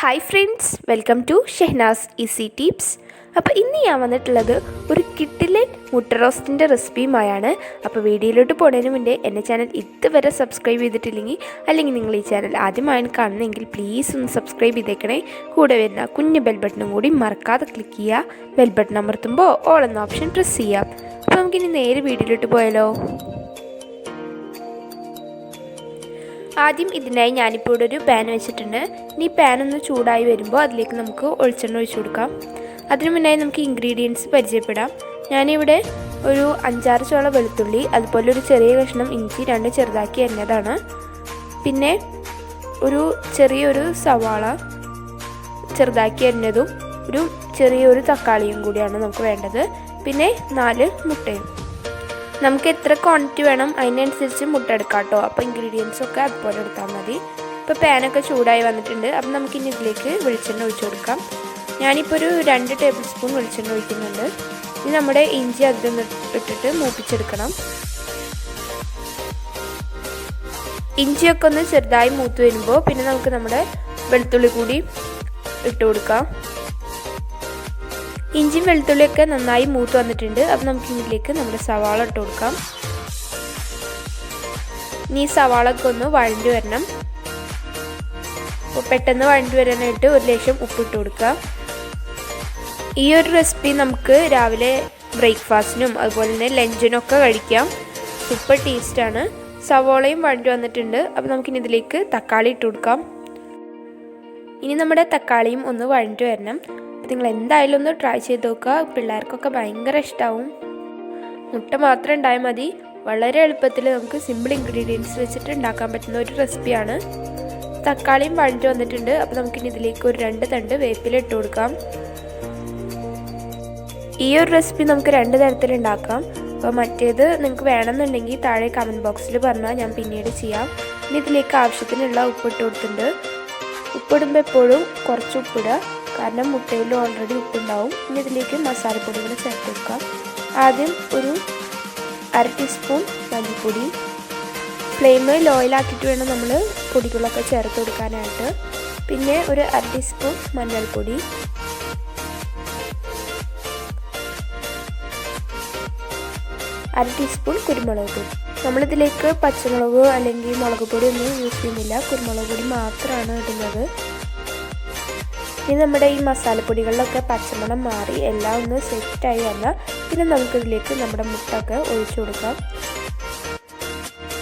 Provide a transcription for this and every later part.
Hi friends, welcome to SHAHNAZ Easy Tips. അപ്പോൾ ഇന്ന് ഞാൻ വന്നിട്ടുള്ളത് ഒരു കിഡിലൻ മുട്ട റോസ്റ്റിൻ്റെ റെസിപ്പിയുമായാണ്. അപ്പോൾ വീഡിയോയിലോട്ട് പോകുന്നതിന് മുന്നേ എൻ്റെ ചാനൽ ഇതുവരെ സബ്സ്ക്രൈബ് ചെയ്തിട്ടില്ലെങ്കിൽ അല്ലെങ്കിൽ നിങ്ങൾ ഈ ചാനൽ ആദ്യമായാണ് കാണുന്നതെങ്കിൽ പ്ലീസ് ഒന്ന് സബ്സ്ക്രൈബ് ചെയ്തേക്കണേ. കൂടെ വരുന്ന കുഞ്ഞു ബെൽ ബട്ടണും കൂടി മറക്കാതെ ക്ലിക്ക് ചെയ്യുക. ബെൽ ബട്ടൺ അമർത്തുമ്പോൾ ഓൾ എന്ന ഓപ്ഷൻ പ്രസ് ചെയ്യാം. അപ്പോൾ നമുക്കിനി നേരെ വീഡിയോയിലോട്ട് പോയാലോ. ആദ്യം ഇതിനായി ഞാനിപ്പോൾ ഇവിടെ ഒരു പാൻ വെച്ചിട്ടുണ്ട്. ഇനി പാൻ ഒന്ന് ചൂടായി വരുമ്പോൾ അതിലേക്ക് നമുക്ക് വെളിച്ചെണ്ണ ഒഴിച്ചു കൊടുക്കാം. അതിനു മുന്നായി നമുക്ക് ഇൻഗ്രീഡിയൻസ് പരിചയപ്പെടാം. ഞാനിവിടെ ഒരു 5-6 ചോള വെളുത്തുള്ളി, അതുപോലെ ഒരു ചെറിയ കഷ്ണം ഇഞ്ചി 2 ചെറുതാക്കി അരിഞ്ഞതാണ്. പിന്നെ ഒരു ചെറിയൊരു സവാള ചെറുതാക്കി അരിഞ്ഞതും ഒരു ചെറിയൊരു തക്കാളിയും കൂടിയാണ് നമുക്ക് വേണ്ടത്. പിന്നെ 4 മുട്ടയും. നമുക്ക് എത്ര ക്വാണ്ടിറ്റി വേണം അതിനനുസരിച്ച് മുട്ട എടുക്കാം കേട്ടോ. അപ്പോൾ ഇൻഗ്രീഡിയൻസൊക്കെ അതുപോലെ എടുത്താൽ മതി. ഇപ്പോൾ പാനൊക്കെ ചൂടായി വന്നിട്ടുണ്ട്. അപ്പം നമുക്കിനി ഇതിലേക്ക് വെളിച്ചെണ്ണ ഒഴിച്ചു കൊടുക്കാം. ഞാനിപ്പോൾ ഒരു 2 ടേബിൾ സ്പൂൺ വെളിച്ചെണ്ണ ഒഴിക്കുന്നുണ്ട്. ഇനി നമ്മുടെ ഇഞ്ചി അതിൽ ഇട്ടിട്ട് മൂപ്പിച്ചെടുക്കണം. ഇഞ്ചിയൊക്കെ ഒന്ന് ചെറുതായി മൂത്ത് വരുമ്പോൾ പിന്നെ നമുക്ക് നമ്മുടെ വെളുത്തുള്ളി കൂടി ഇട്ട് കൊടുക്കാം. ഇഞ്ചിയും വെളുത്തുള്ളിയൊക്കെ നന്നായി മൂത്ത് വന്നിട്ടുണ്ട്. അപ്പം നമുക്ക് ഇതിലേക്ക് നമ്മുടെ സവാള ഇട്ട് കൊടുക്കാം. ഇനി സവാളൊക്കെ ഒന്ന് വഴണ്ടി വരണം. അപ്പോൾ പെട്ടെന്ന് വഴണ്ടി വരാനായിട്ട് ഒരു ലേശം ഉപ്പിട്ട് കൊടുക്കുക. ഈ ഒരു റെസിപ്പി നമുക്ക് രാവിലെ ബ്രേക്ക്ഫാസ്റ്റിനും അതുപോലെ തന്നെ ലഞ്ചിനൊക്കെ കഴിക്കാം. സൂപ്പർ ടേസ്റ്റാണ്. സവാളയും വഴണ്ടി വന്നിട്ടുണ്ട്. അപ്പോൾ നമുക്കിനി ഇതിലേക്ക് തക്കാളി ഇട്ട് കൊടുക്കാം. ഇനി നമ്മുടെ തക്കാളിയും ഒന്ന് വഴണ്ടി വരണം. നിങ്ങൾ എന്തായാലും ഒന്ന് ട്രൈ ചെയ്ത് നോക്കുക. പിള്ളേർക്കൊക്കെ ഭയങ്കര ഇഷ്ടമാവും. മുട്ട മാത്രം ഉണ്ടായാൽ മതി. വളരെ എളുപ്പത്തിൽ നമുക്ക് സിമ്പിൾ ഇൻഗ്രീഡിയൻസ് വെച്ചിട്ട് ഉണ്ടാക്കാൻ പറ്റുന്ന ഒരു റെസിപ്പിയാണ്. തക്കാളിയും വഴണ്ടി വന്നിട്ടുണ്ട്. അപ്പോൾ നമുക്കിനി ഇതിലേക്ക് ഒരു 2 തണ്ട് വേപ്പില ഇട്ട് കൊടുക്കാം. ഈ ഒരു റെസിപ്പി നമുക്ക് 2 തരത്തിൽ ഉണ്ടാക്കാം. അപ്പോൾ മറ്റേത് നിങ്ങൾക്ക് വേണമെന്നുണ്ടെങ്കിൽ താഴെ കമൻറ്റ് ബോക്സിൽ പറഞ്ഞാൽ ഞാൻ പിന്നീട് ചെയ്യാം. ഇനി ഇതിലേക്ക് ആവശ്യത്തിനുള്ള ഉപ്പിട്ട് കൊടുത്തിട്ടുണ്ട്. ഉപ്പിടുമ്പോൾ എപ്പോഴും കുറച്ച് ഉപ്പിടുക, കാരണം മുട്ടയിൽ ഓൾറെഡി ഉപ്പുണ്ടാവും. ഇനി ഇതിലേക്ക് മസാലപ്പൊടികൾ ചേർത്ത് കൊടുക്കാം. ആദ്യം ഒരു 1/2 ടീസ്പൂൺ മല്ലിപ്പൊടി. ഫ്ലെയിം ലോയിലാക്കിയിട്ട് വേണം നമ്മൾ പൊടികളൊക്കെ ചേർത്ത് കൊടുക്കാനായിട്ട്. പിന്നെ ഒരു 1/2 ടീസ്പൂൺ മഞ്ഞൾപ്പൊടി, 1/2 ടീസ്പൂൺ കുരുമുളക് പൊടി. നമ്മളിതിലേക്ക് പച്ചമുളക് അല്ലെങ്കിൽ മുളക് പൊടി ഒന്നും യൂസ് ചെയ്യുന്നില്ല, കുരുമുളക് പൊടി മാത്രമാണ് ഇടുന്നത്. ഇനി നമ്മുടെ ഈ മസാലപ്പൊടികളിലൊക്കെ പച്ചമണം മാറി എല്ലാം ഒന്ന് സെറ്റായി വന്നാൽ പിന്നെ നമുക്കിതിലേക്ക് നമ്മുടെ മുട്ടൊക്കെ ഒഴിച്ചു കൊടുക്കാം.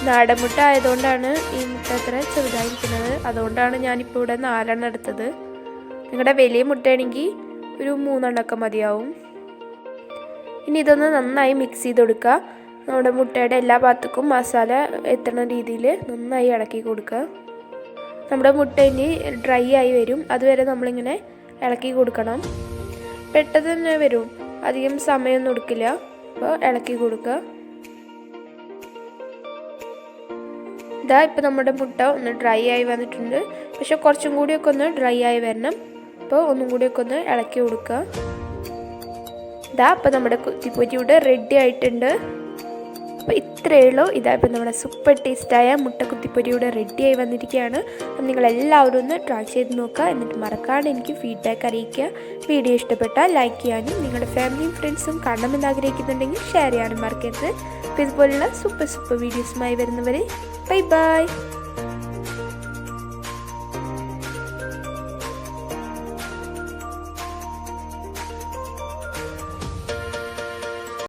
നാടൻ മുട്ട ആയതുകൊണ്ടാണ് ഈ മുട്ട അത്ര ചെറുതായിരിക്കുന്നത്. അതുകൊണ്ടാണ് ഞാനിപ്പോൾ ഇവിടെ 4 എടുത്തത്. നിങ്ങളുടെ വലിയ മുട്ടയാണെങ്കിൽ ഒരു 3 മതിയാവും. ഇനി ഇതൊന്ന് നന്നായി മിക്സ് ചെയ്ത് കൊടുക്കുക. നമ്മുടെ മുട്ടയുടെ എല്ലാ ഭാഗത്തേക്കും മസാല എത്തുന്ന രീതിയിൽ നന്നായി ഇളക്കി കൊടുക്കുക. നമ്മുടെ മുട്ട ഇനി ഡ്രൈ ആയി വരും. അതുവരെ നമ്മളിങ്ങനെ ഇളക്കി കൊടുക്കണം. പെട്ടെന്ന് തന്നെ വരും, അധികം സമയമൊന്നും എടുക്കില്ല. അപ്പോൾ ഇളക്കി കൊടുക്കുക. ഇതാ ഇപ്പോൾ നമ്മുടെ മുട്ട ഒന്ന് ഡ്രൈ ആയി വന്നിട്ടുണ്ട്. പക്ഷെ കുറച്ചും കൂടിയൊക്കെ ഒന്ന് ഡ്രൈ ആയി വരണം. അപ്പോൾ ഒന്നും കൂടിയൊക്കെ ഒന്ന് ഇളക്കി കൊടുക്കുക. ഇതാ ഇപ്പോൾ നമ്മുടെ കുത്തിപ്പൊരി ഇവിടെ റെഡി ആയിട്ടുണ്ട്. അപ്പോൾ ഇത്രയേ ഉള്ളൂ. ഇതാ ഇപ്പോൾ നമ്മുടെ സൂപ്പർ ടേസ്റ്റായ മുട്ട കുത്തിപ്പൊരിയുടെ റെഡിയായി വന്നിരിക്കുകയാണ്. അപ്പം നിങ്ങളെല്ലാവരും ഒന്ന് ട്രൈ ചെയ്ത് നോക്കുക. എന്നിട്ട് മറക്കാണ്ട് എനിക്ക് ഫീഡ്ബാക്ക് അറിയിക്കുക. വീഡിയോ ഇഷ്ടപ്പെട്ടാൽ ലൈക്ക് ചെയ്യാനും നിങ്ങളുടെ ഫാമിലിയും ഫ്രണ്ട്സും കാണണമെന്ന് ആഗ്രഹിക്കുന്നുണ്ടെങ്കിൽ ഷെയർ ചെയ്യാനും മറക്കരുത്. അപ്പോൾ ഇതുപോലുള്ള സൂപ്പർ വീഡിയോസുമായി വരുന്നവരെ ബൈ ബൈ.